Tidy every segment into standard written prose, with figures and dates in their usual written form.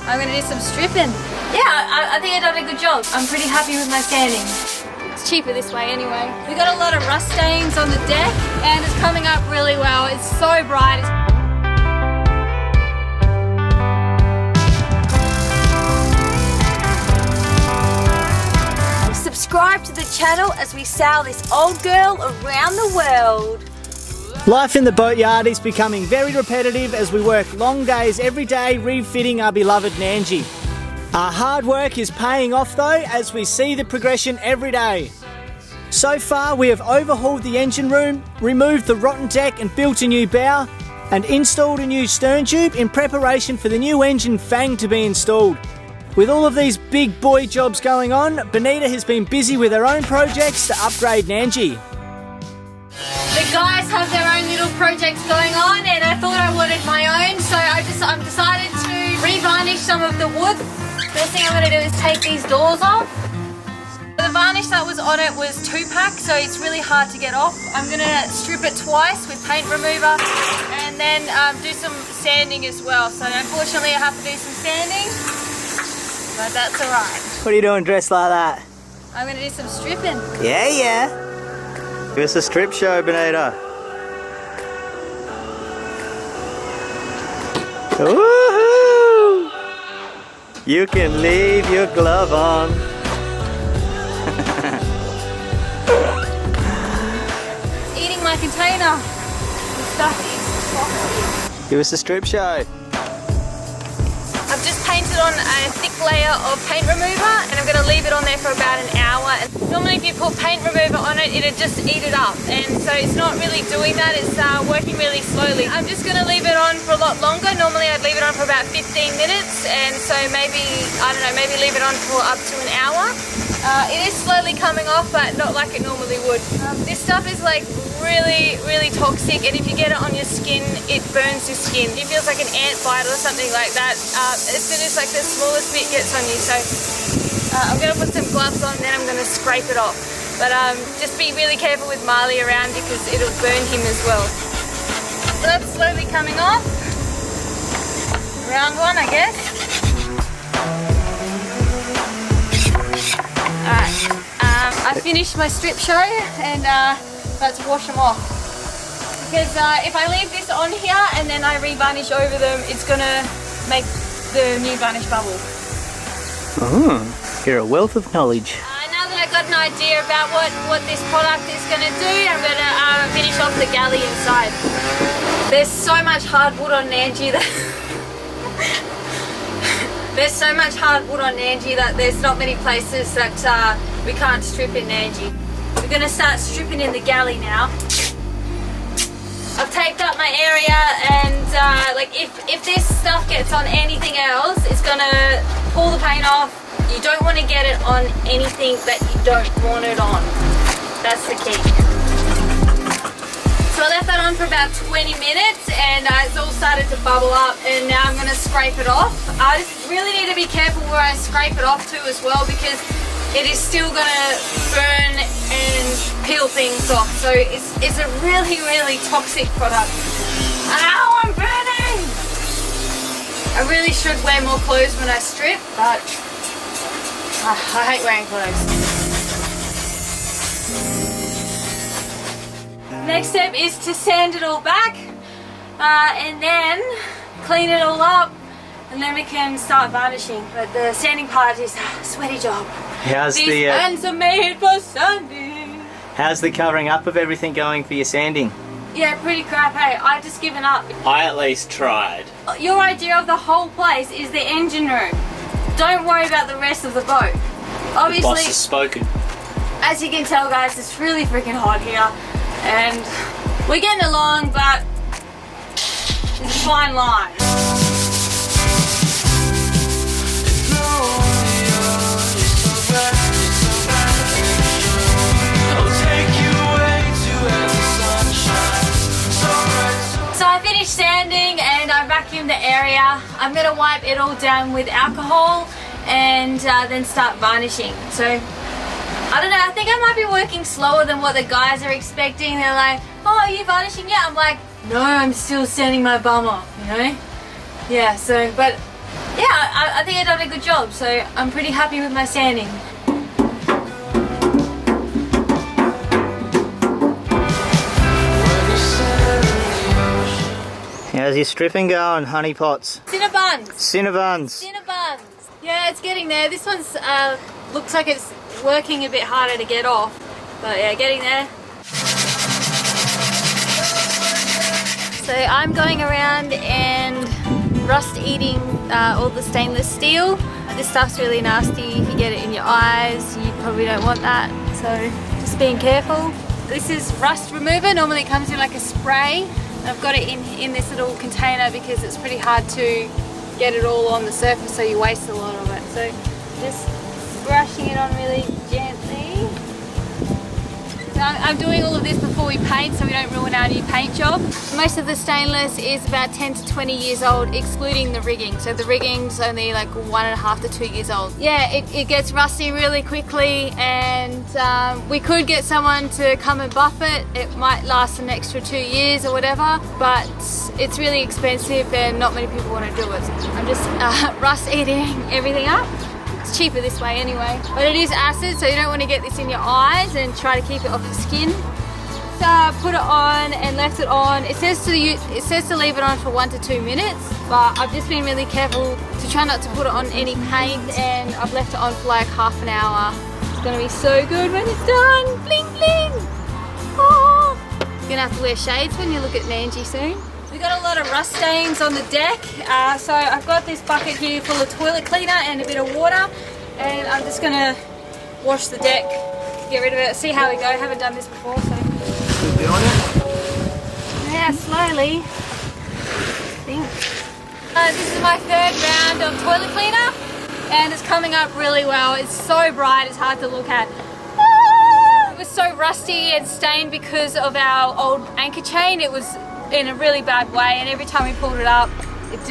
I'm gonna do some stripping. Yeah, I think I did a good job. I'm pretty happy with my sanding. It's cheaper this way anyway. We got a lot of rust stains on the deck and it's coming up really well. It's so bright. Subscribe to the channel as we sail this old girl around the world. Life in the boatyard is becoming very repetitive as we work long days every day refitting our beloved Nandji. Our hard work is paying off though as we see the progression every day. So far we have overhauled the engine room, removed the rotten deck and built a new bow and installed a new stern tube in preparation for the new engine fang to be installed. With all of these big boy jobs going on, Bonita has been busy with her own projects to upgrade Nandji. The guys have their own little projects going on and I thought I wanted my own, so I've decided to re-varnish some of the wood. First thing I'm going to do is take these doors off. The varnish that was on it was 2-pack, so it's really hard to get off. I'm going to strip it twice with paint remover and then do some sanding as well. So unfortunately I have to do some sanding, but that's alright. What are you doing dressed like that? I'm going to do some stripping. Yeah. Give us a strip show, Bonita. Woohoo! You can leave your glove on. It's eating my container. The stuff is toxic. Give us a strip show. I've just painted on a thick layer of paint remover and I'm going to leave it on there for about an hour. And normally if you put paint remover on it, it'd just eat it up, and so it's not really doing that, it's working really slowly. I'm just going to leave it on for a lot longer. Normally I'd leave it on for about 15 minutes, and so maybe, I don't know, maybe leave it on for up to an hour. It is slowly coming off, but not like it normally would. This stuff is like really toxic, and if you get it on your skin, it burns your skin. It feels like an ant bite or something like that as soon as like the smallest bit gets on you. So I'm going to put some gloves on, then I'm going to scrape it off. But just be really careful with Marley around because it'll burn him as well. So that's slowly coming off. Round one, I guess. Alright, I finished my strip show and about to wash them off. Because if I leave this on here and then I re-varnish over them, it's going to make the new varnish bubble. Oh, you're a wealth of knowledge. Now that I've got an idea about what this product is going to do, I'm going to finish off the galley inside. There's so much hardwood on Nandji that... There's so much hardwood on Nandji that there's not many places that we can't strip in Nandji. We're going to start stripping in the galley now. I've taped up my area and like if this stuff gets on anything else, it's going to pull the paint off. You don't want to get it on anything that you don't want it on. That's the key. So I left that on for about 20 minutes and it's all started to bubble up, and now I'm going to scrape it off. I just really need to be careful where I scrape it off to as well, because it is still going to burn and peel things off. So it's a really toxic product. Ow, I'm burning! I really should wear more clothes when I strip, but I hate wearing clothes. Next step is to sand it all back and then clean it all up, and then we can start varnishing. But the sanding part is a sweaty job. These hands are made for sanding. How's the covering up of everything going for your sanding? Yeah, pretty crap, hey. I've just given up. I at least tried. Your idea of the whole place is the engine room. Don't worry about the rest of the boat. Obviously, The boss has spoken. As you can tell, guys, it's really freaking hot here. And we're getting along, but it's a fine line. So I finished sanding and I vacuumed the area. I'm going to wipe it all down with alcohol and then start varnishing. So I don't know, I think I might be working slower than what the guys are expecting. They're like, oh, are you varnishing yet? I'm like, no, I'm still sanding my bum off, you know? Yeah, so, but Yeah, I think I've done a good job, so I'm pretty happy with my sanding. How's your stripping going, honey pots? Cinnabuns. Cinnabuns. Cinnabuns. Yeah, it's getting there. This one's looks like it's working a bit harder to get off, but yeah, getting there. So I'm going around and rust eating all the stainless steel. This stuff's really nasty. If you get it in your eyes, you probably don't want that. So just being careful. This is rust remover. Normally it comes in like a spray. I've got it in this little container because it's pretty hard to get it all on the surface, so you waste a lot of it. So just brushing it on really gently. So I'm doing all of this before we paint so we don't ruin our new paint job. Most of the stainless is about 10 to 20 years old, excluding the rigging. So the rigging's only like 1.5 to 2 years old. Yeah, it gets rusty really quickly, and we could get someone to come and buff it. It might last an extra 2 years or whatever, but it's really expensive and not many people want to do it. I'm just rust eating everything up. It's cheaper this way anyway, but it is acid, so you don't want to get this in your eyes, and try to keep it off your skin. So I put it on and left it on. It says to leave it on for 1 to 2 minutes, but I've just been really careful to try not to put it on any paint, and I've left it on for like half an hour. It's gonna be so good when it's done. Bling bling. Oh. You're gonna have to wear shades when you look at Nandji soon. We got a lot of rust stains on the deck, so I've got this bucket here full of toilet cleaner and a bit of water, and I'm just gonna wash the deck, get rid of it, see how we go. I haven't done this before, so. Keep doing it? Yeah, slowly. This is my 3rd round of toilet cleaner, and it's coming up really well. It's so bright, it's hard to look at. It was so rusty and stained because of our old anchor chain. It was in a really bad way, and every time we pulled it up, it's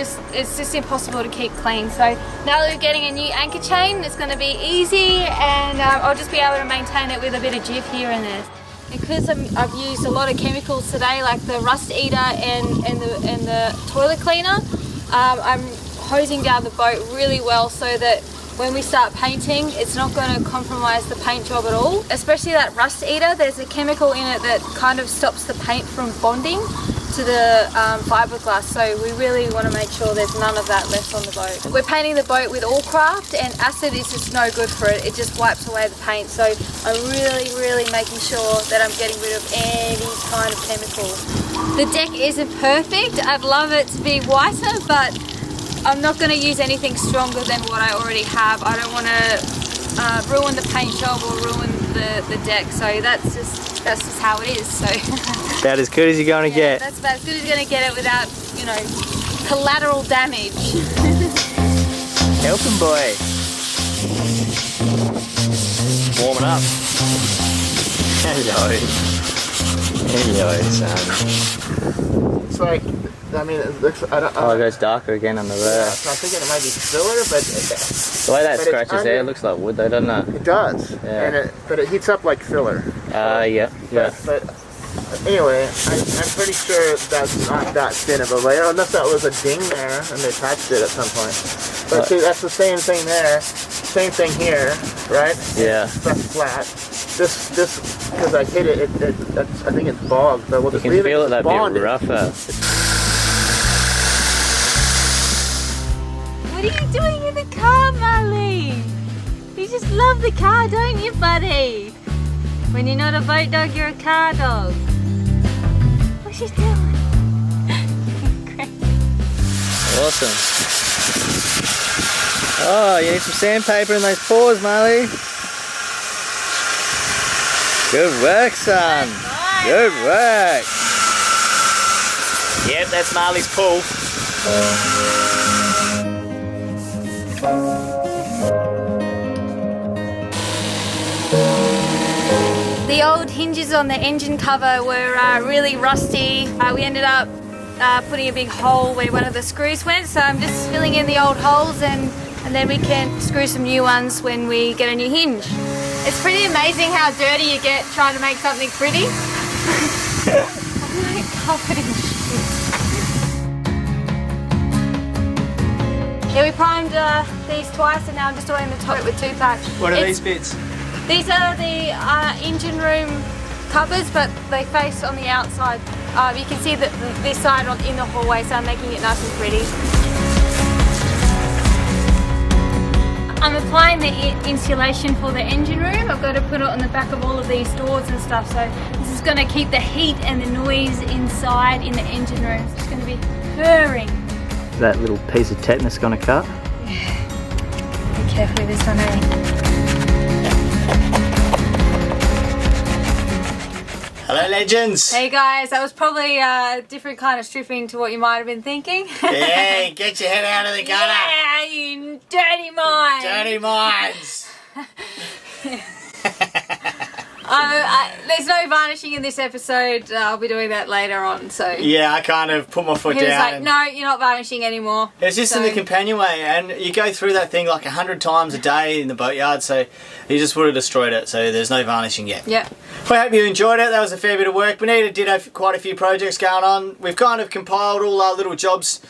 just impossible to keep clean. So now that we're getting a new anchor chain, it's going to be easy, and I'll just be able to maintain it with a bit of jiff here and there. Because I've used a lot of chemicals today, like the rust eater and the toilet cleaner, I'm hosing down the boat really well so that when we start painting, it's not going to compromise the paint job at all. Especially that rust eater, there's a chemical in it that kind of stops the paint from bonding to the fiberglass, so we really want to make sure there's none of that left on the boat. We're painting the boat with Allcraft, and acid is just no good for it. It just wipes away the paint, so I'm really making sure that I'm getting rid of any kind of chemical. The deck isn't perfect. I'd love it to be whiter, but I'm not going to use anything stronger than what I already have. I don't want to ruin the paint job or ruin the deck, so that's just how it is. So about as good as you're going to get. That's about as good as you're going to get it without, you know, collateral damage. Help him, boy. Warming up. Hello, son. It's like, I mean, it looks. Oh, it goes darker again on the Yeah, there. so I'm thinking it might be filler, but The way that scratches there, it looks like wood though, doesn't it? it does. Yeah. But it heats up like filler. Yeah. But anyway, I'm pretty sure that's not that thin of a layer, unless that was a ding there and they attached it at some point. But see, that's the same thing there, same thing here, right? Yeah. That's flat. This, because I hit it, I think it's bogged, but we'll You just can leave feel it it that bonded. bit rougher. What are you doing in the car, Molly? You just love the car, don't you, buddy? When you're not a boat dog, you're a car dog. What's she doing? Crazy. Awesome. Oh, you need some sandpaper in those pores, Marley. Good work, son. Good work. Yep, that's Marley's pool. The old hinges on the engine cover were really rusty. We ended up putting a big hole where one of the screws went, so I'm just filling in the old holes, and then we can screw some new ones when we get a new hinge. It's pretty amazing how dirty you get trying to make something pretty. I'm like covered in shit. Yeah, we primed these twice and now I'm just oiling the top with 2-pack. What are these bits? These are the engine room covers, but they face on the outside. You can see this side in the hallway, so I'm making it nice and pretty. I'm applying the insulation for the engine room. I've got to put it on the back of all of these doors and stuff, so this is going to keep the heat and the noise inside in the engine room. It's just going to be purring. Is that little piece of tetanus going to cut? Be careful with this one, eh? Hello, legends. Hey guys, that was probably a different kind of stripping to what you might have been thinking. Yeah, get your head out of the gutter. Yeah, you dirty minds. Dirty minds. There's no varnishing in this episode. I'll be doing that later on. So Yeah, I kind of put my foot he was down. like, and "No, you're not varnishing anymore." it's just in the companionway, and you go through that thing like 100 times a day in the boatyard, so you just would have destroyed it. So there's no varnishing yet. Yep. I hope you enjoyed it. That was a fair bit of work. Bonita did have quite a few projects going on. We've kind of compiled all our little jobs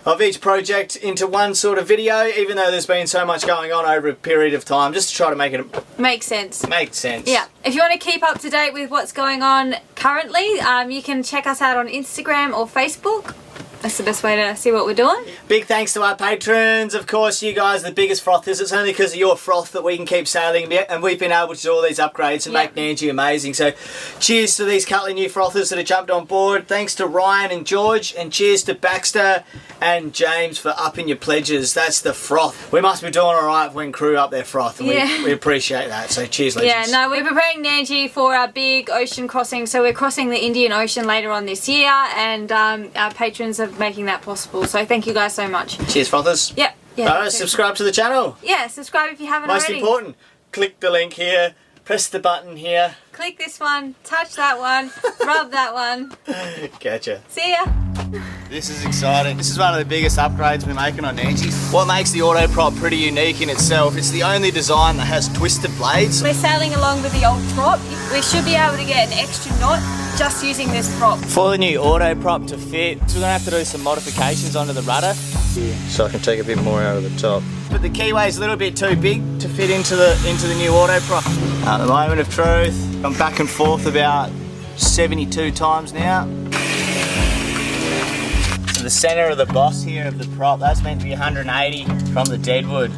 of each project into one sort of video, even though there's been so much going on over a period of time, just to try to make it Makes sense. make sense. Yeah. If you want to keep up to date with what's going on currently, you can check us out on Instagram or Facebook. That's the best way to see what we're doing. Big thanks to our patrons. Of course, you guys are the biggest frothers. It's only because of your froth that we can keep sailing, and we've been able to do all these upgrades and make Nandji amazing. So cheers to these couple of new frothers that have jumped on board. Thanks to Ryan and George, and cheers to Baxter and James for upping your pledges. That's the froth. We must be doing all right when crew up their froth, and we appreciate that. So cheers, legends. Yeah, no, we're preparing Nandji for our big ocean crossing. So we're crossing the Indian Ocean later on this year, and our patrons are making that possible. So thank you guys so much. Cheers, frothers. Yep. Yeah. Subscribe to the channel. Yeah, subscribe if you haven't Most already. important, click the link here, press the button here. Click this one, touch that one, rub that one. Gotcha. See ya. This is exciting. This is one of the biggest upgrades we're making on Nandji. What makes the auto prop pretty unique in itself, it's the only design that has twisted blades. We're sailing along with the old prop. We should be able to get an extra knot just using this prop. For the new auto prop to fit, we're going to have to do some modifications onto the rudder. So I can take a bit more out of the top. But the keyway's a little bit too big to fit into the new auto prop. The moment of truth, I'm back and forth about 72 times now. So the centre of the boss here of the prop, that's meant to be 180 from the deadwood.